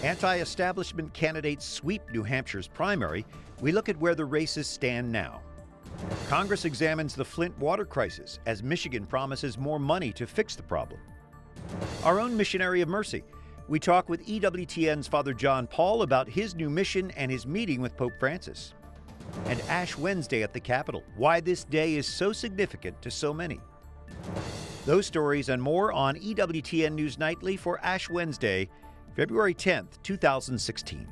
Anti-establishment candidates sweep New Hampshire's primary. We look at where the races stand now. Congress examines the Flint water crisis as Michigan promises more money to fix the problem. Our own Missionary of Mercy. We talk with EWTN's Father John Paul about his new mission and his meeting with Pope Francis. And Ash Wednesday at the Capitol, why this day is so significant to so many. Those stories and more on EWTN News Nightly for Ash Wednesday, February 10th, 2016.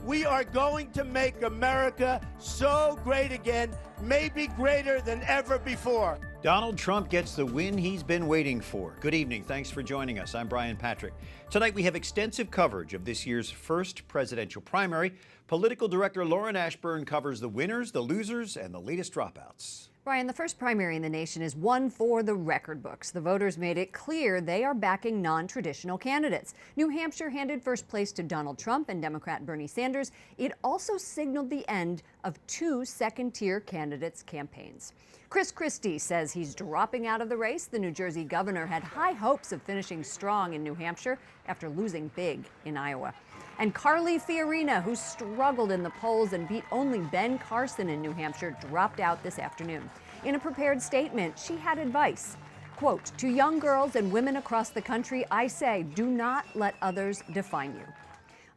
We are going to make America so great again, maybe greater than ever before. Donald Trump gets the win he's been waiting for. Good evening. Thanks for joining us. I'm Brian Patrick. Tonight we have extensive coverage of this year's first presidential primary. Political director Lauren Ashburn covers the winners, the losers, and the latest dropouts. Brian, the first primary in the nation is one for the record books. The voters made it clear they are backing non-traditional candidates. New Hampshire handed first place to Donald Trump and Democrat Bernie Sanders. It also signaled the end of two second-tier candidates' campaigns. Chris Christie says he's dropping out of the race. The New Jersey governor had high hopes of finishing strong in New Hampshire after losing big in Iowa. And Carly Fiorina, who struggled in the polls and beat only Ben Carson in New Hampshire, dropped out this afternoon. In a prepared statement, she had advice. Quote, "To young girls and women across the country, I say, do not let others define you."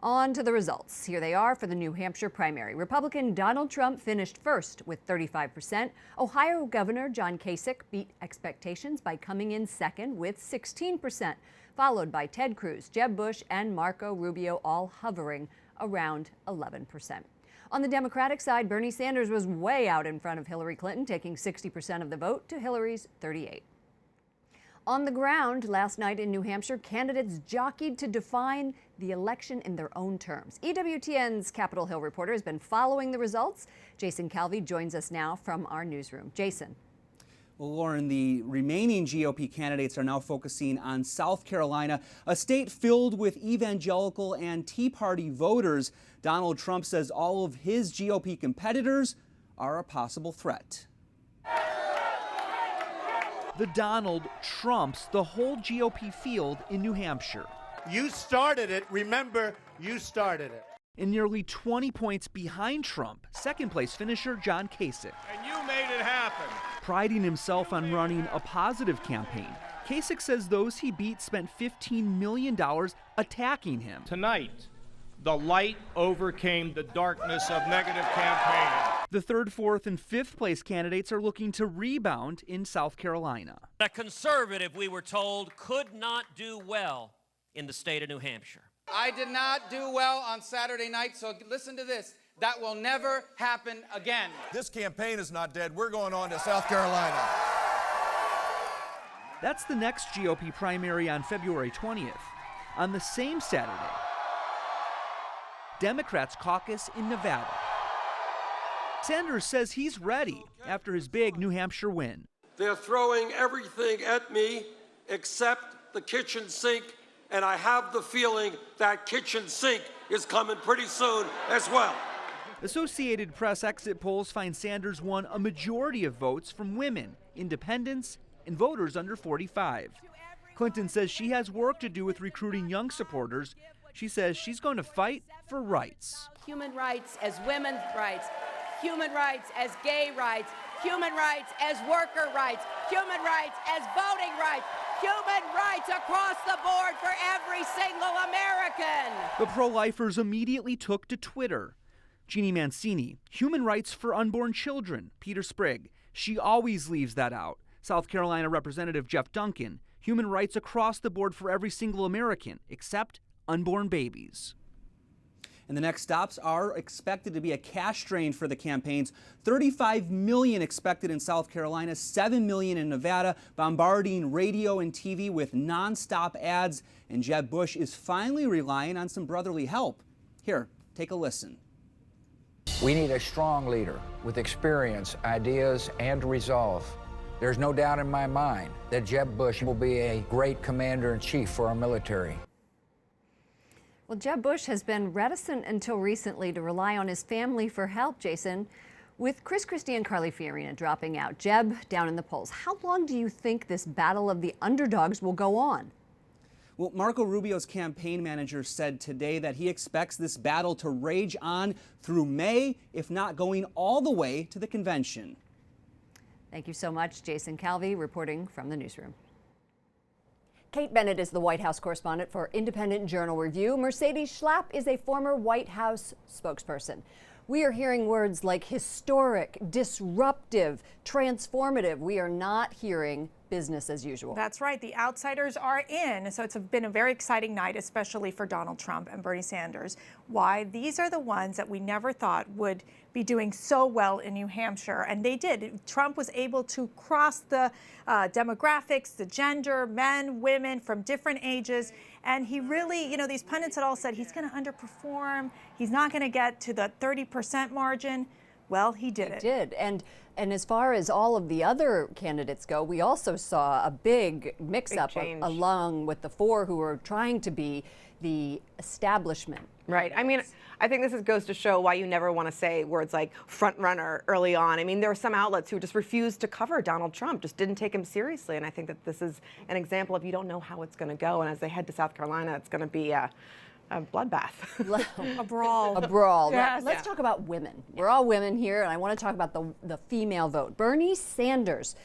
On to the results. Here they are for the New Hampshire primary. Republican Donald Trump finished first with 35%. Ohio Governor John Kasich beat expectations by coming in second with 16%, followed by Ted Cruz, Jeb Bush, and Marco Rubio, all hovering around 11%. On the Democratic side, Bernie Sanders was way out in front of Hillary Clinton, taking 60% of the vote to Hillary's 38%. On the ground last night in New Hampshire, candidates jockeyed to define the election in their own terms. EWTN's Capitol Hill reporter has been following the results. Jason Calvi joins us now from our newsroom. Jason. Well, Lauren, the remaining GOP candidates are now focusing on South Carolina, a state filled with evangelical and Tea Party voters. Donald Trump says all of his GOP competitors are a possible threat. The Donald trumps the whole GOP field in New Hampshire. You started it. Remember, you started it. And nearly 20 points behind Trump, second place finisher John Kasich. And you made it happen. Priding himself on running a positive campaign, Kasich says those he beat spent $15 million attacking him. Tonight, the light overcame the darkness of negative campaigning. The third, fourth, and fifth place candidates are looking to rebound in South Carolina. A conservative, we were told, could not do well in the state of New Hampshire. I did not do well on Saturday night, so listen to this. That will never happen again. This campaign is not dead. We're going on to South Carolina. That's the next GOP primary on February 20th. On the same Saturday, Democrats caucus in Nevada. Sanders says he's ready after his big New Hampshire win. They're throwing everything at me except the kitchen sink, and I have the feeling that kitchen sink is coming pretty soon as well. Associated Press exit polls find Sanders won a majority of votes from women, independents, and voters under 45. Clinton says she has work to do with recruiting young supporters. She says she's going to fight for rights. Human rights as women's rights, human rights as gay rights, human rights as worker rights, human rights as voting rights, human rights across the board for every single American. The pro-lifers immediately took to Twitter. Jeannie Mancini, human rights for unborn children. Peter Sprigg, she always leaves that out. South Carolina Representative Jeff Duncan, human rights across the board for every single American, except unborn babies. And the next stops are expected to be a cash drain for the campaigns. $35 million expected in South Carolina, $7 million in Nevada, bombarding radio and TV with nonstop ads. And Jeb Bush is finally relying on some brotherly help. Here, take a listen. We need a strong leader with experience, ideas, and resolve. There's no doubt in my mind that Jeb Bush will be a great commander-in-chief for our military. Well, Jeb Bush has been reticent until recently to rely on his family for help, Jason. With Chris Christie and Carly Fiorina dropping out, Jeb down in the polls, how long do you think this battle of the underdogs will go on? Well, Marco Rubio's campaign manager said today that he expects this battle to rage on through May, if not going all the way to the convention. Thank you so much, Jason Calvi, reporting from the newsroom. Kate Bennett is the White House correspondent for Independent Journal Review. Mercedes Schlapp is a former White House spokesperson. We are hearing words like historic, disruptive, transformative. We are not hearing business as usual. That's right. The outsiders are in. So it's been a very exciting night, especially for Donald Trump and Bernie Sanders. Why? These are the ones that we never thought would be doing so well in New Hampshire. And they did. Trump was able to cross the demographics, the gender, men, women from different ages. And he really, these pundits had all said he's going to underperform. He's not going to get to the 30% margin. Well, he did it. He did. And as far as all of the other candidates go, we also saw a big mix-up along with the four who were trying to be the establishment. Right. I mean, I think this goes to show why you never want to say words like front runner early on. I mean, there are some outlets who just refused to cover Donald Trump, just didn't take him seriously. And I think that this is an example of you don't know how it's going to go. And as they head to South Carolina, it's going to be a bloodbath. A brawl. A brawl. Yes. Let's talk about women. We're all women here, and I want to talk about the female vote. Bernie Sanders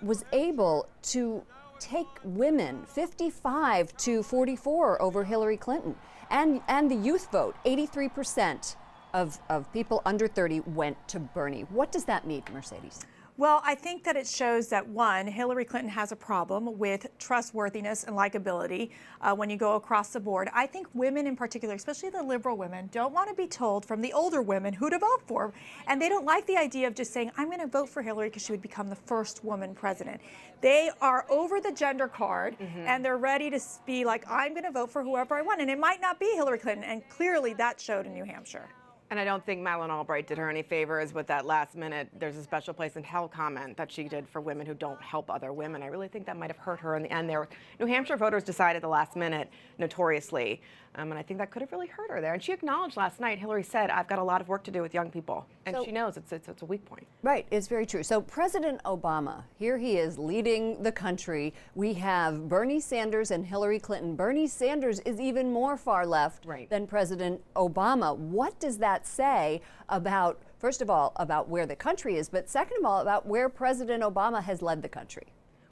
was able to take women 55 to 44 over Hillary Clinton. And the youth vote, 83% of people under 30 went to Bernie. What does that mean, Mercedes? Well, I think that it shows that, one, Hillary Clinton has a problem with trustworthiness and likability when you go across the board. I think women in particular, especially the liberal women, don't want to be told from the older women who to vote for. And they don't like the idea of just saying, I'm going to vote for Hillary because she would become the first woman president. They are over the gender card, and they're ready to be like, I'm going to vote for whoever I want. And it might not be Hillary Clinton. And clearly that showed in New Hampshire. And I don't think Madeleine Albright did her any favors with that last minute, there's a special place in hell comment that she did for women who don't help other women. I really think that might have hurt her in the end there. New Hampshire voters decided the last minute, notoriously. And I think that could have really hurt her there. And she acknowledged last night, Hillary said, I've got a lot of work to do with young people. And she knows it's a weak point. Right, it's very true. So President Obama, here he is leading the country. We have Bernie Sanders and Hillary Clinton. Bernie Sanders is even more far left than President Obama. What does that say about, first of all, about where the country is, but second of all, about where President Obama has led the country?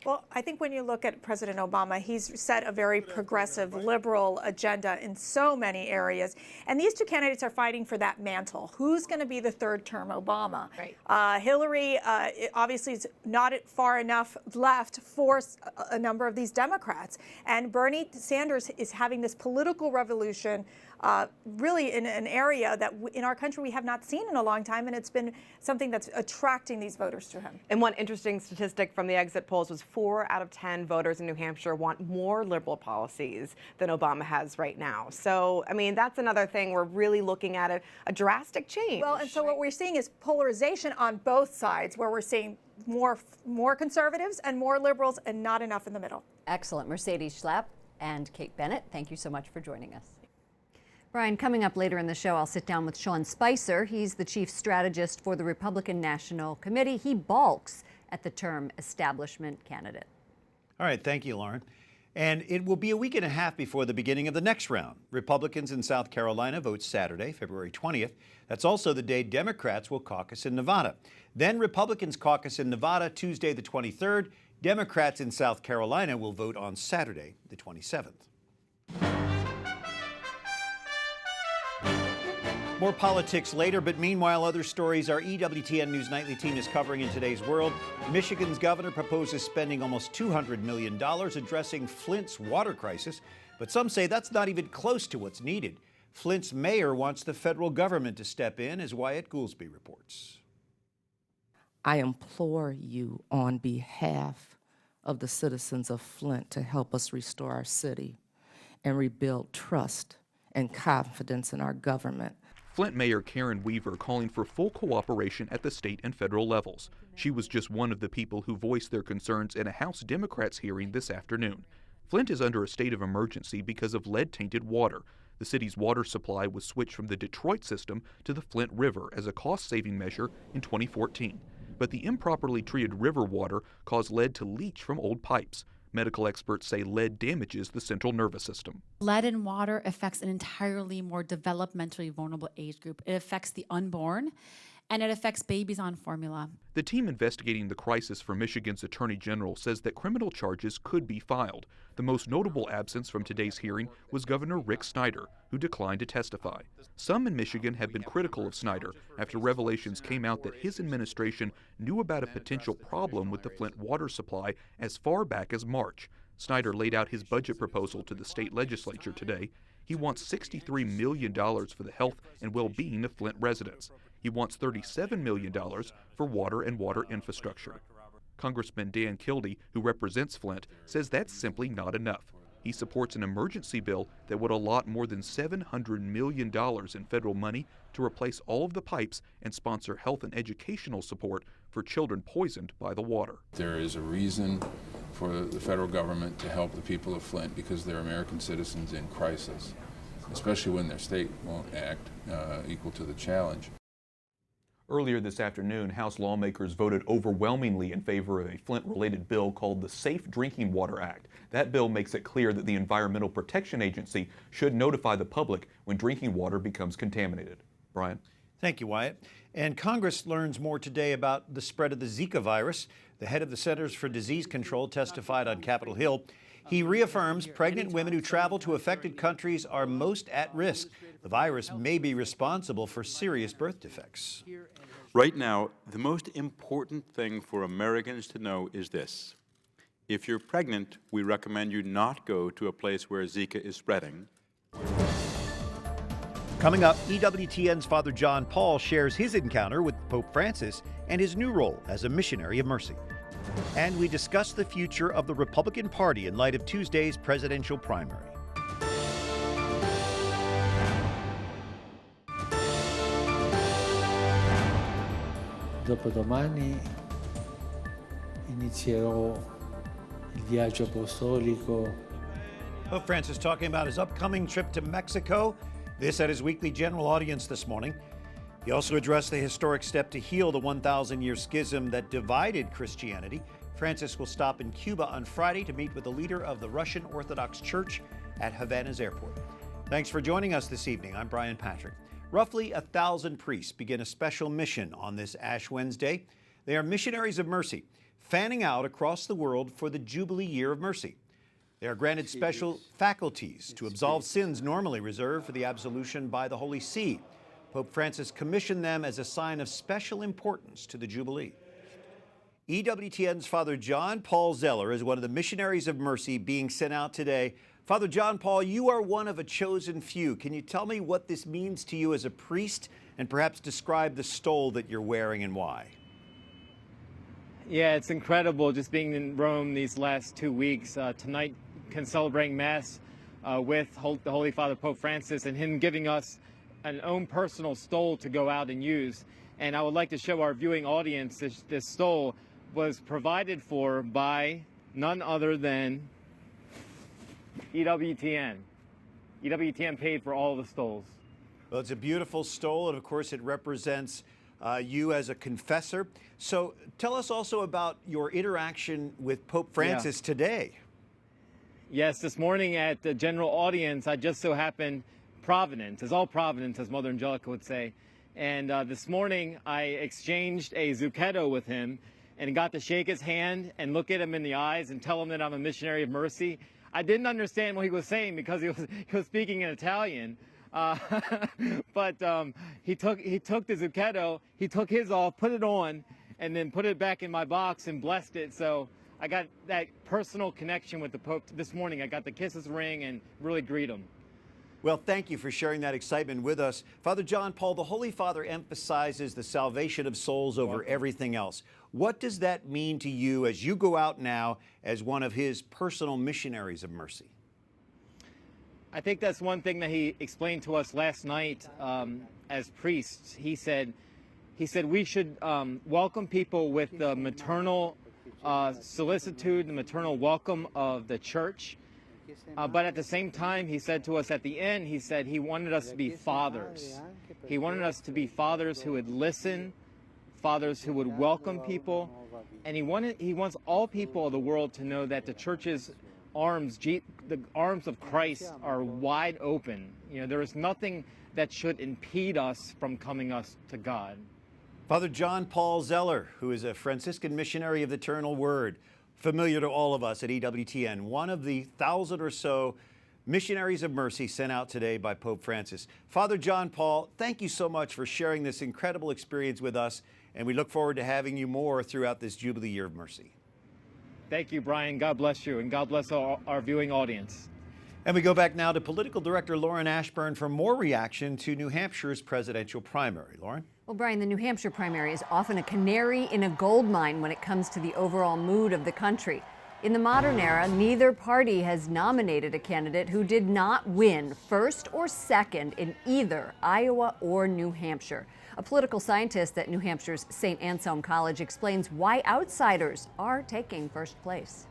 Well, I think when you look at President Obama, he's set a very progressive, liberal agenda in so many areas. And these two candidates are fighting for that mantle. Who's going to be the third term Obama? Right. Hillary obviously is not far enough left for a number of these Democrats. And Bernie Sanders is having this political revolution really in an area that in our country we have not seen in a long time, and it's been something that's attracting these voters to him. And one interesting statistic from the exit polls was 4 out of 10 voters in New Hampshire want more liberal policies than Obama has right now. So, I mean, that's another thing. We're really looking at a drastic change. Well, and so what we're seeing is polarization on both sides, where we're seeing more conservatives and more liberals and not enough in the middle. Excellent. Mercedes Schlapp and Kate Bennett, thank you so much for joining us. Brian, coming up later in the show, I'll sit down with Sean Spicer. He's the chief strategist for the Republican National Committee. He balks at the term establishment candidate. All right, thank you, Lauren. And it will be a week and a half before the beginning of the next round. Republicans in South Carolina vote Saturday, February 20th. That's also the day Democrats will caucus in Nevada. Then Republicans caucus in Nevada Tuesday the 23rd. Democrats in South Carolina will vote on Saturday the 27th. More politics later, but meanwhile, other stories our EWTN News Nightly team is covering in today's world. Michigan's governor proposes spending almost $200 million addressing Flint's water crisis, but some say that's not even close to what's needed. Flint's mayor wants the federal government to step in, as Wyatt Goolsby reports. I implore you on behalf of the citizens of Flint to help us restore our city and rebuild trust and confidence in our government. Flint Mayor Karen Weaver calling for full cooperation at the state and federal levels. She was just one of the people who voiced their concerns in a House Democrats hearing this afternoon. Flint is under a state of emergency because of lead-tainted water. The city's water supply was switched from the Detroit system to the Flint River as a cost-saving measure in 2014. But the improperly treated river water caused lead to leach from old pipes. Medical experts say lead damages the central nervous system. Lead in water affects an entirely more developmentally vulnerable age group. It affects the unborn, and it affects babies on formula. The team investigating the crisis for Michigan's Attorney General says that criminal charges could be filed. The most notable absence from today's hearing was Governor Rick Snyder, who declined to testify. Some in Michigan have been critical of Snyder after revelations came out that his administration knew about a potential problem with the Flint water supply as far back as March. Snyder laid out his budget proposal to the state legislature today. He wants $63 million for the health and well-being of Flint residents. He wants $37 million for water and water infrastructure. Congressman Dan Kildee, who represents Flint, says that's simply not enough. He supports an emergency bill that would allot more than $700 million in federal money to replace all of the pipes and sponsor health and educational support for children poisoned by the water. There is a reason for the federal government to help the people of Flint because they're American citizens in crisis, especially when their state won't act equal to the challenge. Earlier this afternoon, House lawmakers voted overwhelmingly in favor of a Flint-related bill called the Safe Drinking Water Act. That bill makes it clear that the Environmental Protection Agency should notify the public when drinking water becomes contaminated. Brian? Thank you, Wyatt. And Congress learns more today about the spread of the Zika virus. The head of the Centers for Disease Control testified on Capitol Hill. He reaffirms pregnant women who travel to affected countries are most at risk. The virus may be responsible for serious birth defects. Right now, the most important thing for Americans to know is this. If you're pregnant, we recommend you not go to a place where Zika is spreading. Coming up, EWTN's Father John Paul shares his encounter with Pope Francis and his new role as a missionary of mercy. And we discuss the future of the Republican Party in light of Tuesday's presidential primary. Dopodomani inizierò il viaggio apostolico. Pope Francis talking about his upcoming trip to Mexico. This at his weekly general audience this morning. He also addressed the historic step to heal the 1,000-year schism that divided Christianity. Francis will stop in Cuba on Friday to meet with the leader of the Russian Orthodox Church at Havana's airport. Thanks for joining us this evening. I'm Brian Patrick. Roughly 1,000 priests begin a special mission on this Ash Wednesday. They are missionaries of mercy, fanning out across the world for the Jubilee Year of Mercy. They are granted special faculties to absolve sins normally reserved for the absolution by the Holy See. Pope Francis commissioned them as a sign of special importance to the Jubilee. EWTN's Father John Paul Zeller is one of the missionaries of mercy being sent out today. Father John Paul, you are one of a chosen few. Can you tell me what this means to you as a priest and perhaps describe the stole that you're wearing and why? Yeah, it's incredible just being in Rome these last 2 weeks. Tonight, can celebrating Mass with the Holy Father Pope Francis and him giving us an own personal stole to go out and use. And I would like to show our viewing audience this stole was provided for by none other than EWTN. EWTN paid for all the stoles. Well, it's a beautiful stole, and of course it represents you as a confessor. So tell us also about your interaction with Pope Francis today. Yes, this morning at the general audience, I just so happened Providence, as all Providence, as Mother Angelica would say. And this morning I exchanged a zucchetto with him and got to shake his hand and look at him in the eyes and tell him that I'm a missionary of mercy. I didn't understand what he was saying because he was speaking in Italian. But he took the zucchetto, he took his off, put it on, and then put it back in my box and blessed it. So I got that personal connection with the Pope this morning. I got to kiss his ring and really greet him. Well, thank you for sharing that excitement with us. Father John Paul, the Holy Father emphasizes the salvation of souls over everything else. What does that mean to you as you go out now as one of his personal missionaries of mercy? I think that's one thing that he explained to us last night as priests. He said we should welcome people with the maternal solicitude, the maternal welcome of the church. But at the same time, he said to us at the end, he said he wanted us to be fathers. He wanted us to be fathers who would listen, fathers who would welcome people, and he wants all people of the world to know that the church's arms, the arms of Christ, are wide open. You know, there is nothing that should impede us from coming us to God. Father John Paul Zeller, who is a Franciscan missionary of the Eternal Word, familiar to all of us at EWTN, one of the 1,000 or so Missionaries of Mercy sent out today by Pope Francis. Father John Paul, thank you so much for sharing this incredible experience with us, and we look forward to having you more throughout this Jubilee Year of Mercy. Thank you, Brian. God bless you, and God bless our viewing audience. And we go back now to Political Director Lauren Ashburn for more reaction to New Hampshire's presidential primary. Lauren? Well, Brian, the New Hampshire primary is often a canary in a gold mine when it comes to the overall mood of the country. In the modern era, neither party has nominated a candidate who did not win first or second in either Iowa or New Hampshire. A political scientist at New Hampshire's St. Anselm College explains why outsiders are taking first place.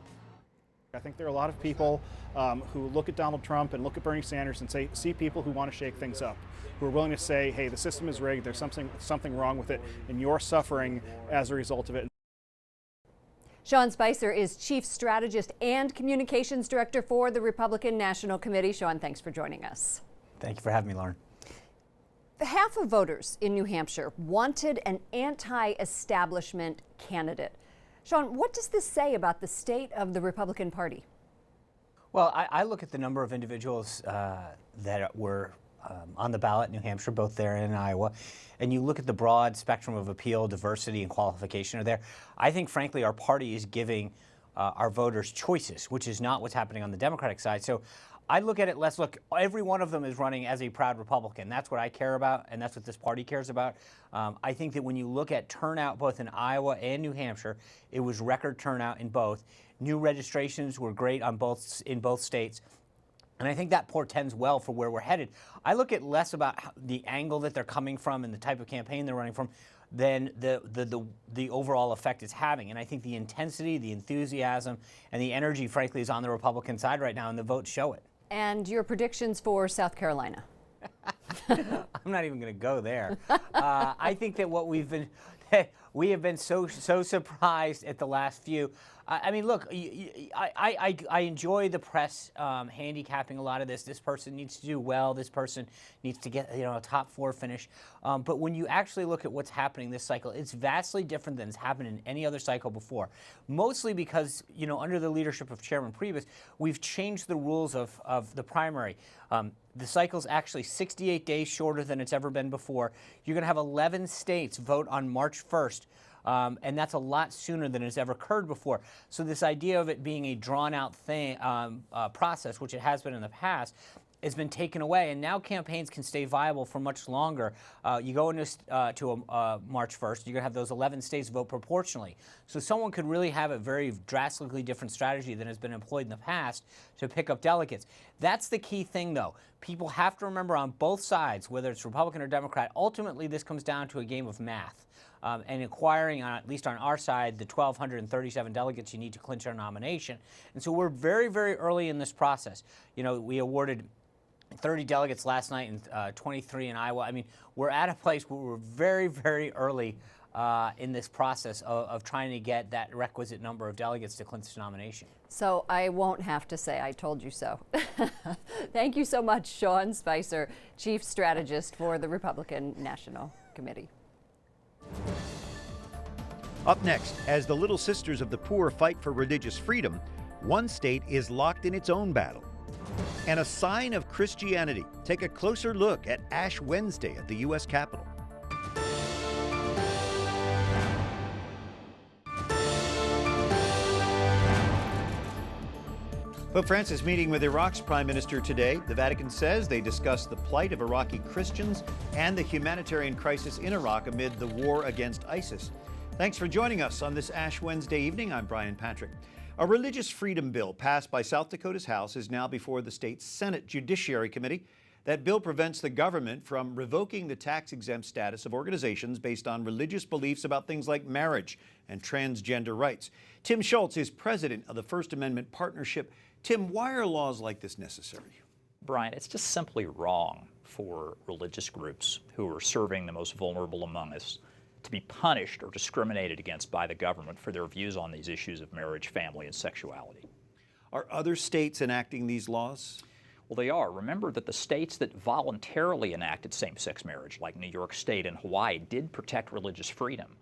I think there are a lot of people who look at Donald Trump and look at Bernie Sanders and see people who want to shake things up, who are willing to say, hey, the system is rigged, there's something wrong with it, and you're suffering as a result of it. Sean Spicer is Chief Strategist and Communications Director for the Republican National Committee. Sean, thanks for joining us. Thank you for having me, Lauren. Half of voters in New Hampshire wanted an anti-establishment candidate. Sean, what does this say about the state of the Republican Party? Well, I look at the number of individuals that were on the ballot in New Hampshire, both there and in Iowa, and you look at the broad spectrum of appeal, diversity, and qualification are there. I think, frankly, our party is giving our voters choices, which is not what's happening on the Democratic side. So I look at it less, look, every one of them is running as a proud Republican. That's what I care about, and that's what this party cares about. I think that when you look at turnout both in Iowa and New Hampshire, it was record turnout in both. New registrations were great in both states. And I think that portends well for where we're headed. I look at less about the angle that they're coming from and the type of campaign they're running from than the overall effect it's having. And I think the intensity, the enthusiasm, and the energy, frankly, is on the Republican side right now, and the votes show it. And your predictions for South Carolina? I'm not even going to go there. I think that what we have been so surprised at the last few. I mean, look, I enjoy the press handicapping a lot of this. This person needs to do well. This person needs to get a top 4 finish. But when you actually look at what's happening this cycle, it's vastly different than has happened in any other cycle before. Mostly because under the leadership of Chairman Priebus, we've changed the rules of the primary. The cycle's actually 68 days shorter than it's ever been before. You're going to have 11 states vote on March 1st. And that's a lot sooner than has ever occurred before. So this idea of it being a drawn-out process, which it has been in the past, has been taken away, and now campaigns can stay viable for much longer. You go into March 1st, you're going to have those 11 states vote proportionally. So someone could really have a very drastically different strategy than has been employed in the past to pick up delegates. That's the key thing, though. People have to remember on both sides, whether it's Republican or Democrat, ultimately this comes down to a game of math. And acquiring, at least on our side, the 1,237 delegates you need to clinch our nomination. And so we're very, very early in this process. We awarded 30 delegates last night and 23 in Iowa. I mean, we're at a place where we're very, very early in this process of trying to get that requisite number of delegates to clinch the nomination. So I won't have to say I told you so. Thank you so much, Sean Spicer, Chief Strategist for the Republican National Committee. Up next, as the Little Sisters of the Poor fight for religious freedom, one state is locked in its own battle. And a sign of Christianity. Take a closer look at Ash Wednesday at the U.S. Capitol. Pope Francis meeting with Iraq's Prime Minister today. The Vatican says they discussed the plight of Iraqi Christians and the humanitarian crisis in Iraq amid the war against ISIS. Thanks for joining us on this Ash Wednesday evening. I'm Brian Patrick. A religious freedom bill passed by South Dakota's House is now before the state's Senate Judiciary Committee. That bill prevents the government from revoking the tax-exempt status of organizations based on religious beliefs about things like marriage and transgender rights. Tim Schultz is president of the First Amendment Partnership. Tim, why are laws like this necessary? Brian, it's just simply wrong for religious groups who are serving the most vulnerable among us to be punished or discriminated against by the government for their views on these issues of marriage, family, and sexuality. Are other states enacting these laws? Well, they are. Remember that the states that voluntarily enacted same-sex marriage, like New York State and Hawaii, did protect religious freedom.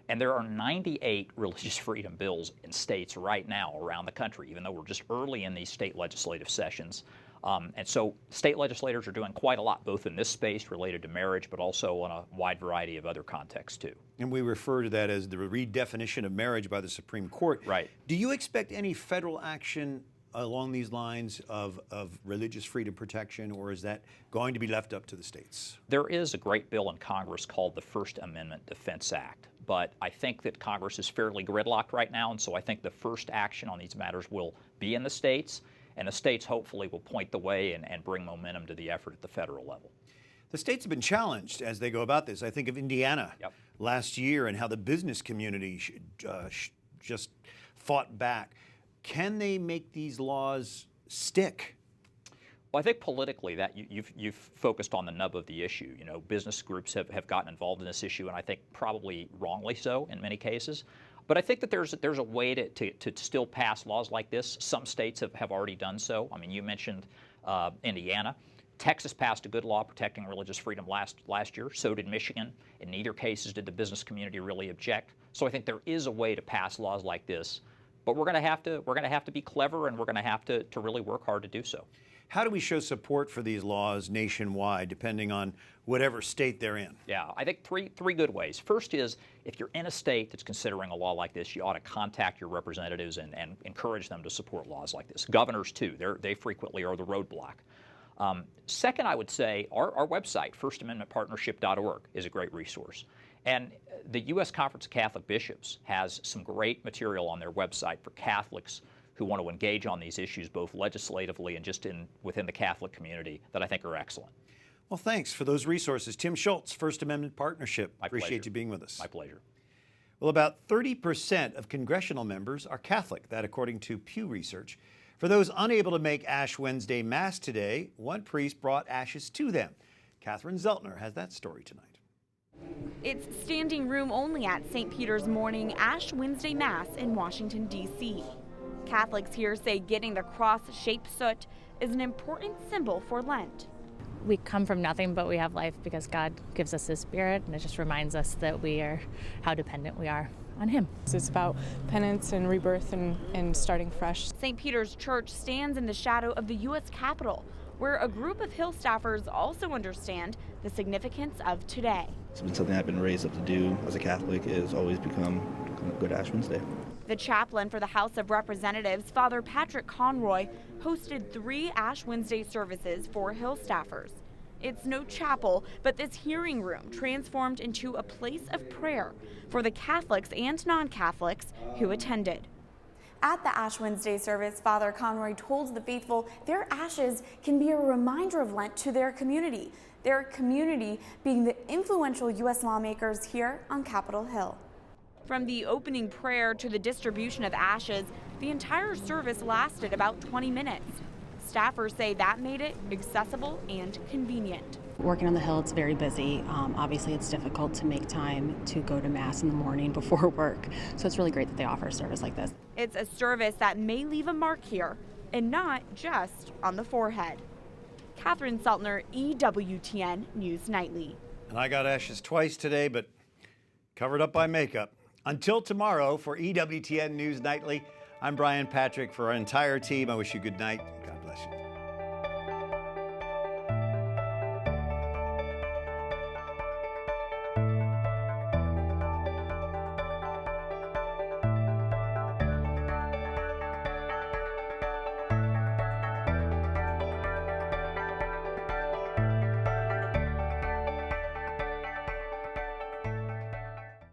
And there are 98 religious freedom bills in states right now around the country, even though we're just early in these state legislative sessions. And so state legislators are doing quite a lot, both in this space related to marriage, but also on a wide variety of other contexts, too. And we refer to that as the redefinition of marriage by the Supreme Court. Right. Do you expect any federal action along these lines of religious freedom protection, or is that going to be left up to the states? There is a great bill in Congress called the First Amendment Defense Act, but I think that Congress is fairly gridlocked right now, and so I think the first action on these matters will be in the states, and the states hopefully will point the way and bring momentum to the effort at the federal level. The states have been challenged as they go about this. I think of Indiana last year and how the business community just fought back. Can they make these laws stick? Well, I think politically that you've focused on the nub of the issue. You know, business groups have gotten involved in this issue, and I think probably wrongly so in many cases. But I think that there's a way to still pass laws like this. Some states have already done so. I mean, you mentioned Indiana. Texas passed a good law protecting religious freedom last year. So did Michigan. In neither cases did the business community really object. So I think there is a way to pass laws like this. But we're going to have to be clever, and we're going to have to really work hard to do so. How do we show support for these laws nationwide, depending on whatever state they're in? Yeah, I think three good ways. First is, if you're in a state that's considering a law like this, you ought to contact your representatives and encourage them to support laws like this. Governors, too, they frequently are the roadblock. Second, I would say our website, firstamendmentpartnership.org, is a great resource. And the U.S. Conference of Catholic Bishops has some great material on their website for Catholics who want to engage on these issues, both legislatively and just within the Catholic community, that I think are excellent. Well, thanks for those resources. Tim Schultz, First Amendment Partnership. Appreciate you being with us. My pleasure. Well, about 30% of congressional members are Catholic, that according to Pew Research. For those unable to make Ash Wednesday Mass today, one priest brought ashes to them. Catherine Szeltner has that story tonight. It's standing room only at St. Peter's morning Ash Wednesday Mass in Washington, D.C. Catholics here say getting the cross-shaped soot is an important symbol for Lent. We come from nothing, but we have life because God gives us His Spirit, and it just reminds us that how dependent we are on Him. It's about penance and rebirth and starting fresh. St. Peter's Church stands in the shadow of the U.S. Capitol, where a group of Hill staffers also understand the significance of today. It's been something I've been raised up to do as a Catholic, is always become good Ash Wednesday. The chaplain for the House of Representatives, Father Patrick Conroy, hosted 3 Ash Wednesday services for Hill staffers. It's no chapel, but this hearing room transformed into a place of prayer for the Catholics and non-Catholics who attended. At the Ash Wednesday service, Father Conroy told the faithful their ashes can be a reminder of Lent to their community being the influential U.S. lawmakers here on Capitol Hill. From the opening prayer to the distribution of ashes, the entire service lasted about 20 minutes. Staffers say that made it accessible and convenient. Working on the Hill, it's very busy. Obviously, it's difficult to make time to go to Mass in the morning before work. So it's really great that they offer a service like this. It's a service that may leave a mark here, and not just on the forehead. Catherine Szeltner, EWTN News Nightly. And I got ashes twice today, but covered up by makeup. Until tomorrow, for EWTN News Nightly, I'm Brian Patrick. For our entire team, I wish you good night.